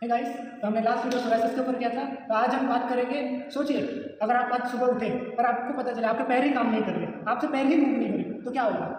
Hey guys, तो हमने last video psoriasis के ऊपर किया था। तो आज हम बात करेंगे। सोचिए, अगर आप आज सुबह उठे और आपको पता चला आपके पैर ही काम नहीं कर रहे, आपसे पैर ही मूव नहीं हो रहे, तो क्या होगा?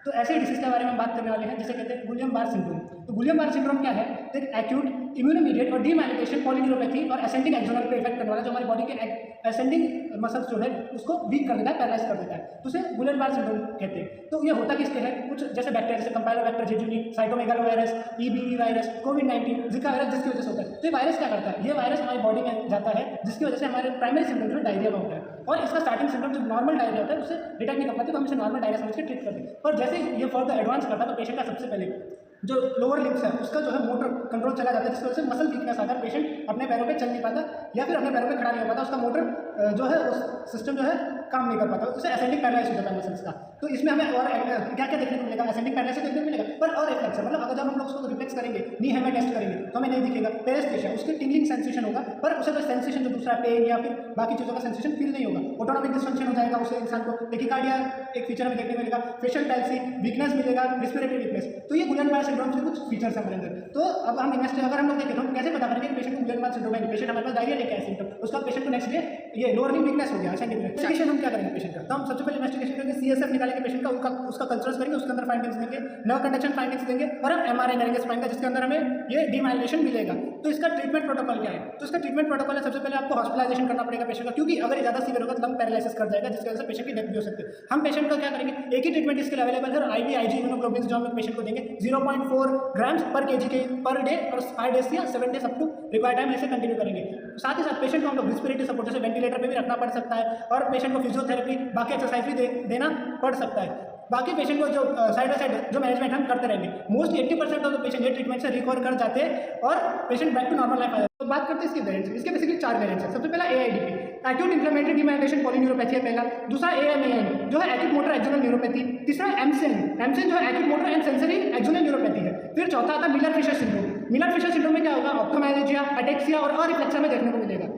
तो ऐसे डिसीज के बारे में बात करने वाले हैं जिसे कहते हैं गुलियन बार सिंड्रोम। तो गुलियन बार सिंड्रोम क्या है? तो एक एक्यूट इम्यूनोमीडिएट और डीमाइलिनेशन पॉलीन्यूरोपैथी और असेंडिंग एक्सोनल पे इफेक्ट करने वाला, जो हमारी बॉडी के असेंडिंग मसल्स जो है उसको वीक कर देता है, पैरालाइज कर देता है। तो उसे गुलियन बार सिंड्रोम कहते हैं। तो ये होता किसके है? कुछ जैसे बैक्टीरिया, जैसे कंपाइलोबैक्टर जेजुनी, साइटोमेगालोवायरस, ईबीवी वायरस, कोविड-19, जिका वायरस, जिसकी वजह से होता है। तो ये वायरस क्या करता है? ये वायरस हमारी बॉडी में जाता है, जिसकी वजह से हमारे प्राइमरी सिम्टम जो डायरिया का होता है। और इसका स्टार्टिंग सिम्टम जो नॉर्मल डायरिया होता है उससे डिटेक्ट नहीं कर पाते, तो हम इसे नॉर्मल डायरिया समझ के ट्रीट करते हैं। पर जैसे ये फर्दर एडवांस करता है तो पेशेंट का सबसे पहले जो लोअर लिम्स है उसका जो है मोटर कंट्रोल चला जाता है, जिसकी वजह से मसल वीकनेस आकर पेशेंट अपने पैरों पे चल नहीं पाता या फिर अपने पैरों पे खड़ा नहीं हो पाता, उसका मोटर जो है उस सिस्टम जो है काम नहीं कर पाता, उसे असेंडिंग पैरालाइसिस होता है मसल्स का। तो इसमें हमें और क्या क्या देखने को मिलेगा? असेंडिंग पैरालाइसिस देखने को मिलेगा, पर और रिफ्लेक्स है, मतलब अगर जब हम लोग उसको रिफ्लेक्स करेंगे, नी हेमेट टेस्ट करेंगे तो हमें नहीं दिखेगा। पेरेस्थेसिया, उसकी टिंगलिंग सेंसेशन होगा, पर उसे कोई सेंसेशन जो दूसरा पेन या फिर बाकी चीज़ों का सेंसेशन फील नहीं होगा। ऑटोनॉमिक डिसफंक्शन हो जाएगा उसे इंसान को। टेकिकार्डिया एक फीचर हमें देखने को मिलेगा। फेशियल पैल्सी, वीकनेस मिलेगा, रिस्पिरेटरी वीकनेस। तो ये गुलियन बार सिंड्रोम के कुछ फीचर्स हैं हमारे अंदर। तो अब हम अगर हम लोग देखें तो हम कैसे पता करेंगे पेशेंट को गुलियन बार सिंड्रोम है? पेशेंट हमारे पास डायरिया लेके आए सिम्टम, उसका पेशेंट को नेक्स्ट डे ये लोअर लिम्ब वीकनेस हो गया, इन्वेस्टिगेशन हम क्या करेंगे पेशेंट का? तो हम सबसे पहले इन्वेस्टिगेशन करेंगे, सीएसएफ निकालेंगे पेशेंट का, उसका कल्चर्स करेंगे, उसके अंदर फाइंडिंग्स देंगे, नर्व कंडक्शन फाइंडिंग्स देंगे, और हम एमआरआई करेंगे स्पाइन का, जिसके अंदर हमें ये डीमाइलिनेशन मिलेगा। तो इसका ट्रीटमेंट प्रोटोकॉल क्या है? तो इसका ट्रीटमेंट प्रोटोकॉल है, सबसे पहले आपको हॉस्पिटलाइजेशन करना पड़ेगा पेशेंट का, क्योंकि अगर ये ज़्यादा सीवियर होगा तो लंग पैरालिसिस कर जाएगा, जिसकी वजह से पेशेंट की डेथ भी हो सकती है। हम पेशेंट का क्या करेंगे? एक ही ट्रीटमेंट इसके लिए अवेलेबल है, आईवी आईजी इम्यूनोग्लोबिन जो हम पेशेंट को देंगे 0.4 ग्राम्स पर केजी के पर डे, और 5 डेज या 7 days up to required time ऐसे कंटिन्यू करेंगे। साथ ही साथ पेशेंट को हम लोग रिस्पिरेटरी सपोर्ट जैसे वेंटिलेटर पे भी रखना पड़ सकता है, और पेशेंट को फिजियोथेरेपी, बाकी एक्सरसाइज भी देना पड़ सकता है। बाकी पेशेंट को जो साइड बाय साइड जो मैनेजमेंट हम करते रहेंगे, मोस्टली 80% ऑफ द पेशेंट ये ट्रीटमेंट से रिकवर कर जाते हैं और patient back to normal life आ जाता है। तो बात करते हैं इसके वेरिएंट्स। इसके बेसिकली 4 वेरिएंट्स हैं। सबसे पहला एआईडीपी, एक्यूट इन्फ्लेमेटरी डीमाइलिनेशन पॉलीन्यूरोपैथी है पहला। दूसरा एएमएएन जो है एक्यूट मोटर एक्सोनल न्यूरोपैथी। तीसरा एमसेन जो है acute motor and sensory axonal neuropathy है। फिर चौथा आता है Miller Fisher syndrome. Miller Fisher syndrome में क्या होगा? ऑप्थोमेलेजिया, अटेक्सिया और रिफ्लेक्सिया में देखने को मिलेगा।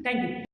Thank you.